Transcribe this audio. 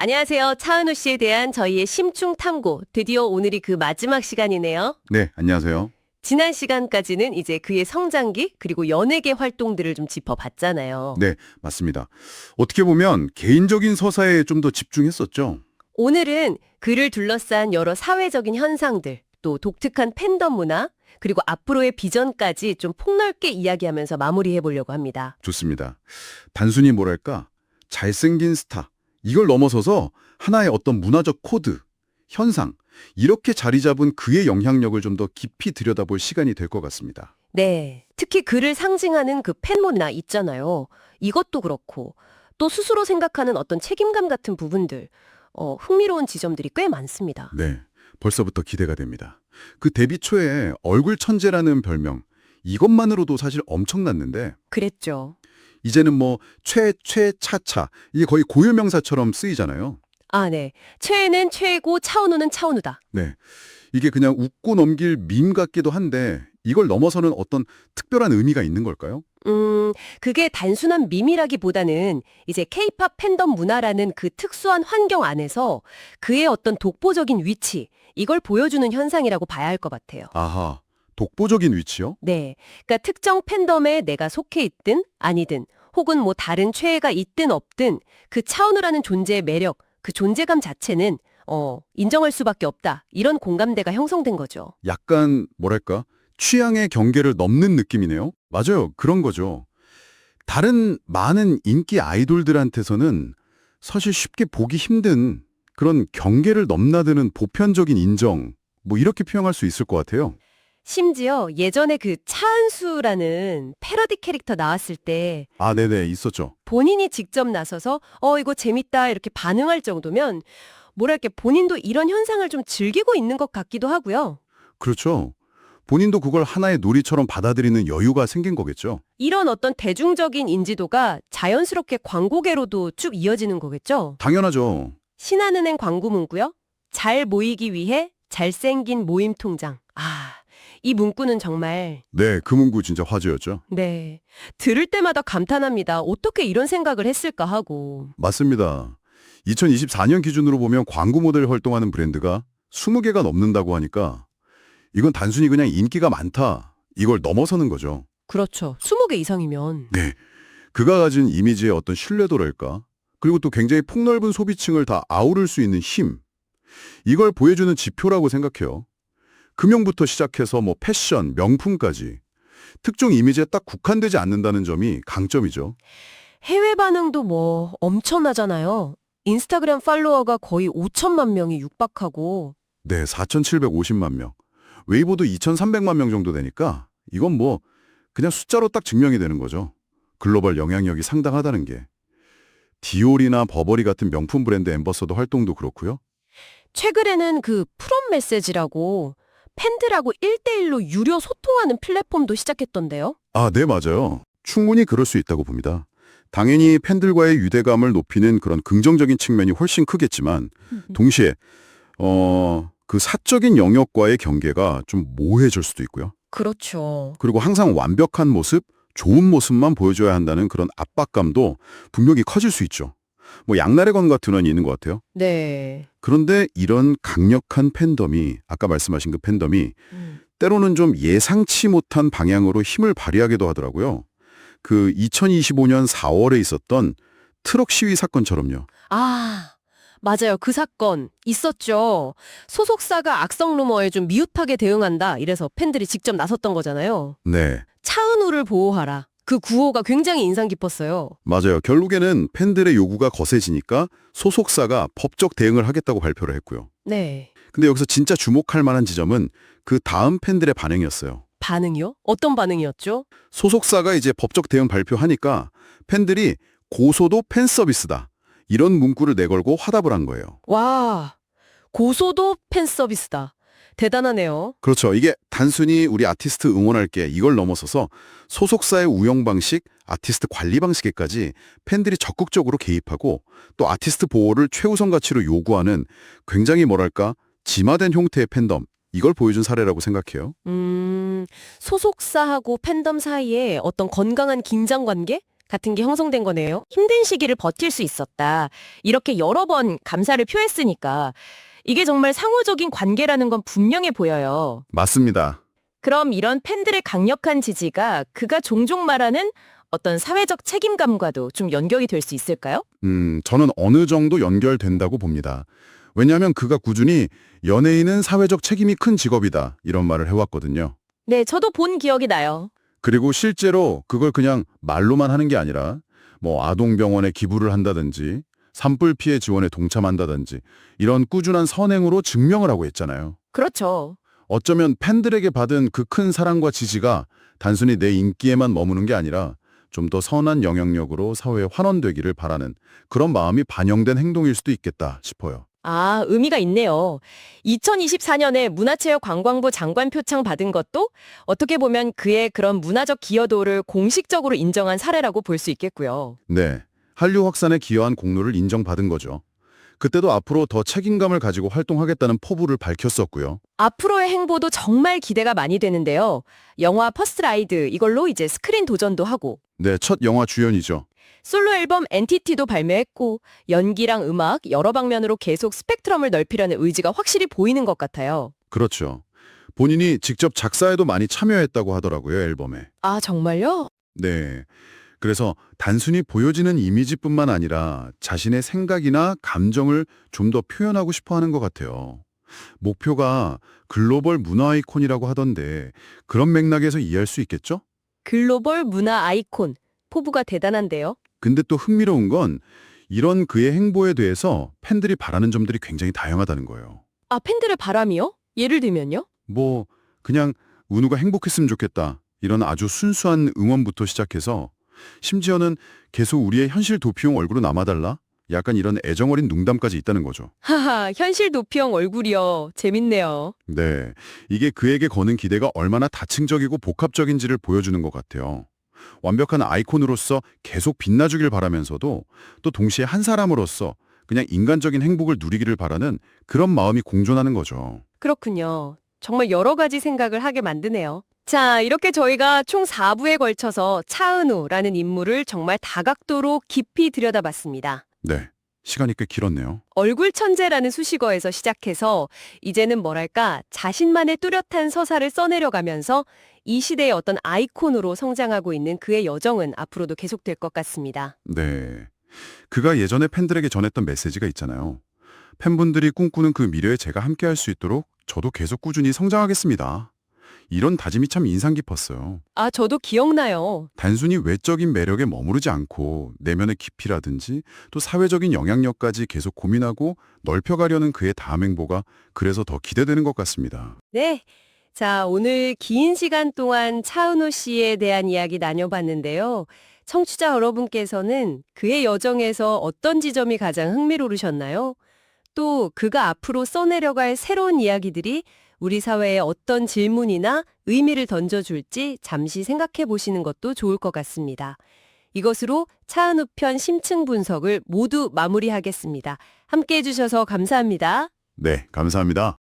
안녕하세요. 차은우 씨에 대한 저희의 심층 탐구. 드디어 오늘이 그 마지막 시간이네요. 네, 안녕하세요. 지난 시간까지는 이제 그의 성장기 그리고 연예계 활동들을 좀 짚어봤잖아요. 네, 맞습니다. 어떻게 보면 개인적인 서사에 좀 더 집중했었죠. 오늘은 그를 둘러싼 여러 사회적인 현상들, 또 독특한 팬덤 문화, 그리고 앞으로의 비전까지 좀 폭넓게 이야기하면서 마무리해보려고 합니다. 좋습니다. 단순히 뭐랄까, 잘생긴 스타, 이걸 넘어서서 하나의 어떤 문화적 코드, 현상, 이렇게 자리 잡은 그의 영향력을 좀 더 깊이 들여다볼 시간이 될 것 같습니다. 네. 특히 그를 상징하는 그 팬 문화 있잖아요. 이것도 그렇고, 또 스스로 생각하는 어떤 책임감 같은 부분들, 흥미로운 지점들이 꽤 많습니다. 네, 벌써부터 기대가 됩니다. 그 데뷔 초에 얼굴 천재라는 별명, 이것만으로도 사실 엄청났는데 그랬죠. 이제는 뭐 차차 이게 거의 고유명사처럼 쓰이잖아요. 아, 네. 최애는 최애고 차은우는 차은우다. 네, 이게 그냥 웃고 넘길 밈 같기도 한데 이걸 넘어서는 어떤 특별한 의미가 있는 걸까요? 그게 단순한 밈이라기보다는 이제 케이팝 팬덤 문화라는 그 특수한 환경 안에서 그의 어떤 독보적인 위치, 이걸 보여주는 현상이라고 봐야 할 것 같아요. 아하, 독보적인 위치요? 네. 그러니까 특정 팬덤에 내가 속해 있든 아니든 혹은 뭐 다른 최애가 있든 없든 그 차은우라는 존재의 매력, 그 존재감 자체는 인정할 수밖에 없다. 이런 공감대가 형성된 거죠. 약간 뭐랄까 취향의 경계를 넘는 느낌이네요. 맞아요, 그런 거죠. 다른 많은 인기 아이돌들한테서는 사실 쉽게 보기 힘든 그런 경계를 넘나드는 보편적인 인정, 뭐 이렇게 표현할 수 있을 것 같아요. 심지어 예전에 그 차은수라는 패러디 캐릭터 나왔을 때 아, 네네, 있었죠. 본인이 직접 나서서 이거 재밌다 이렇게 반응할 정도면 뭐랄까 본인도 이런 현상을 좀 즐기고 있는 것 같기도 하고요. 그렇죠. 본인도 그걸 하나의 놀이처럼 받아들이는 여유가 생긴 거겠죠. 이런 어떤 대중적인 인지도가 자연스럽게 광고계로도 쭉 이어지는 거겠죠. 당연하죠. 신한은행 광고 문구요. 잘 모이기 위해 잘생긴 모임 통장. 아, 이 문구는 정말 네, 그 문구 진짜 화제였죠. 네. 들을 때마다 감탄합니다. 어떻게 이런 생각을 했을까 하고. 맞습니다. 2024년 기준으로 보면 광고 모델 활동하는 브랜드가 20개가 넘는다고 하니까 이건 단순히 그냥 인기가 많다, 이걸 넘어서는 거죠. 그렇죠. 20개 이상이면. 네, 그가 가진 이미지의 어떤 신뢰도랄까? 그리고 또 굉장히 폭넓은 소비층을 다 아우를 수 있는 힘, 이걸 보여주는 지표라고 생각해요. 금융부터 시작해서 뭐 패션, 명품까지 특정 이미지에 딱 국한되지 않는다는 점이 강점이죠. 해외 반응도 뭐 엄청나잖아요. 인스타그램 팔로워가 거의 5천만 명이 육박하고. 네, 4,750만 명. 웨이보도 2,300만 명 정도 되니까 이건 뭐 그냥 숫자로 딱 증명이 되는 거죠. 글로벌 영향력이 상당하다는 게. 디올이나 버버리 같은 명품 브랜드 앰버서더 활동도 그렇고요. 최근에는 그 프롬 메시지라고 팬들하고 1대1로 유료 소통하는 플랫폼도 시작했던데요. 아, 네, 맞아요. 충분히 그럴 수 있다고 봅니다. 당연히 팬들과의 유대감을 높이는 그런 긍정적인 측면이 훨씬 크겠지만 동시에 그 사적인 영역과의 경계가 좀 모호해질 수도 있고요. 그렇죠. 그리고 항상 완벽한 모습, 좋은 모습만 보여줘야 한다는 그런 압박감도 분명히 커질 수 있죠. 뭐 양날의 검 같은 건 있는 것 같아요. 네. 그런데 이런 강력한 팬덤이, 아까 말씀하신 그 팬덤이 때로는 좀 예상치 못한 방향으로 힘을 발휘하기도 하더라고요. 그 2025년 4월에 있었던 트럭 시위 사건처럼요. 아, 맞아요. 그 사건 있었죠. 소속사가 악성 루머에 좀 미흡하게 대응한다. 이래서 팬들이 직접 나섰던 거잖아요. 네, 차은우를 보호하라. 그 구호가 굉장히 인상 깊었어요. 맞아요. 결국에는 팬들의 요구가 거세지니까 소속사가 법적 대응을 하겠다고 발표를 했고요. 네. 근데 여기서 진짜 주목할 만한 지점은 그 다음 팬들의 반응이었어요. 반응이요? 어떤 반응이었죠? 소속사가 이제 법적 대응 발표하니까 팬들이 고소도 팬 서비스다, 이런 문구를 내걸고 화답을 한 거예요. 와, 고소도 팬 서비스다. 대단하네요. 그렇죠. 이게 단순히 우리 아티스트 응원할게, 이걸 넘어서서 소속사의 운영 방식, 아티스트 관리 방식에까지 팬들이 적극적으로 개입하고 또 아티스트 보호를 최우선 가치로 요구하는 굉장히 뭐랄까 진화된 형태의 팬덤, 이걸 보여준 사례라고 생각해요. 소속사하고 팬덤 사이에 어떤 건강한 긴장 관계? 같은 게 형성된 거네요. 힘든 시기를 버틸 수 있었다. 이렇게 여러 번 감사를 표했으니까 이게 정말 상호적인 관계라는 건 분명해 보여요. 맞습니다. 그럼 이런 팬들의 강력한 지지가 그가 종종 말하는 어떤 사회적 책임감과도 좀 연결이 될 수 있을까요? 저는 어느 정도 연결된다고 봅니다. 왜냐하면 그가 꾸준히 연예인은 사회적 책임이 큰 직업이다 이런 말을 해왔거든요. 네, 저도 본 기억이 나요. 그리고 실제로 그걸 그냥 말로만 하는 게 아니라 뭐 아동병원에 기부를 한다든지 산불 피해 지원에 동참한다든지 이런 꾸준한 선행으로 증명을 하고 있잖아요. 그렇죠. 어쩌면 팬들에게 받은 그 큰 사랑과 지지가 단순히 내 인기에만 머무는 게 아니라 좀 더 선한 영향력으로 사회에 환원되기를 바라는 그런 마음이 반영된 행동일 수도 있겠다 싶어요. 아, 의미가 있네요. 2024년에 문화체육관광부 장관 표창 받은 것도 어떻게 보면 그의 그런 문화적 기여도를 공식적으로 인정한 사례라고 볼 수 있겠고요. 네, 한류 확산에 기여한 공로를 인정받은 거죠. 그때도 앞으로 더 책임감을 가지고 활동하겠다는 포부를 밝혔었고요. 앞으로의 행보도 정말 기대가 많이 되는데요. 영화 퍼스트라이드 이걸로 이제 스크린 도전도 하고 네, 첫 영화 주연이죠. 솔로 앨범 엔티티도 발매했고 연기랑 음악 여러 방면으로 계속 스펙트럼을 넓히려는 의지가 확실히 보이는 것 같아요. 그렇죠. 본인이 직접 작사에도 많이 참여했다고 하더라고요, 앨범에. 아, 정말요? 네. 그래서 단순히 보여지는 이미지뿐만 아니라 자신의 생각이나 감정을 좀 더 표현하고 싶어 하는 것 같아요. 목표가 글로벌 문화 아이콘이라고 하던데 그런 맥락에서 이해할 수 있겠죠? 글로벌 문화 아이콘. 포부가 대단한데요. 근데 또 흥미로운 건 이런 그의 행보에 대해서 팬들이 바라는 점들이 굉장히 다양하다는 거예요. 아, 팬들의 바람이요? 예를 들면요? 뭐 그냥 은우가 행복했으면 좋겠다 이런 아주 순수한 응원부터 시작해서 심지어는 계속 우리의 현실 도피용 얼굴로 남아달라? 약간 이런 애정어린 농담까지 있다는 거죠. 하하, 현실 도피형 얼굴이요. 재밌네요. 네, 이게 그에게 거는 기대가 얼마나 다층적이고 복합적인지를 보여주는 것 같아요. 완벽한 아이콘으로서 계속 빛나주길 바라면서도 또 동시에 한 사람으로서 그냥 인간적인 행복을 누리기를 바라는 그런 마음이 공존하는 거죠. 그렇군요. 정말 여러 가지 생각을 하게 만드네요. 자, 이렇게 저희가 총 4부에 걸쳐서 차은우라는 인물을 정말 다각도로 깊이 들여다봤습니다. 네, 시간이 꽤 길었네요. 얼굴 천재라는 수식어에서 시작해서 이제는 뭐랄까 자신만의 뚜렷한 서사를 써내려가면서 이 시대의 어떤 아이콘으로 성장하고 있는 그의 여정은 앞으로도 계속될 것 같습니다. 네, 그가 예전에 팬들에게 전했던 메시지가 있잖아요. 팬분들이 꿈꾸는 그 미래에 제가 함께할 수 있도록 저도 계속 꾸준히 성장하겠습니다. 이런 다짐이 참 인상 깊었어요. 아, 저도 기억나요. 단순히 외적인 매력에 머무르지 않고 내면의 깊이라든지 또 사회적인 영향력까지 계속 고민하고 넓혀가려는 그의 다음 행보가 그래서 더 기대되는 것 같습니다. 네. 자, 오늘 긴 시간 동안 차은우 씨에 대한 이야기 나눠봤는데요. 청취자 여러분께서는 그의 여정에서 어떤 지점이 가장 흥미로우셨나요? 또 그가 앞으로 써내려갈 새로운 이야기들이 우리 사회에 어떤 질문이나 의미를 던져줄지 잠시 생각해 보시는 것도 좋을 것 같습니다. 이것으로 차은우 편 심층 분석을 모두 마무리하겠습니다. 함께해 주셔서 감사합니다. 네, 감사합니다.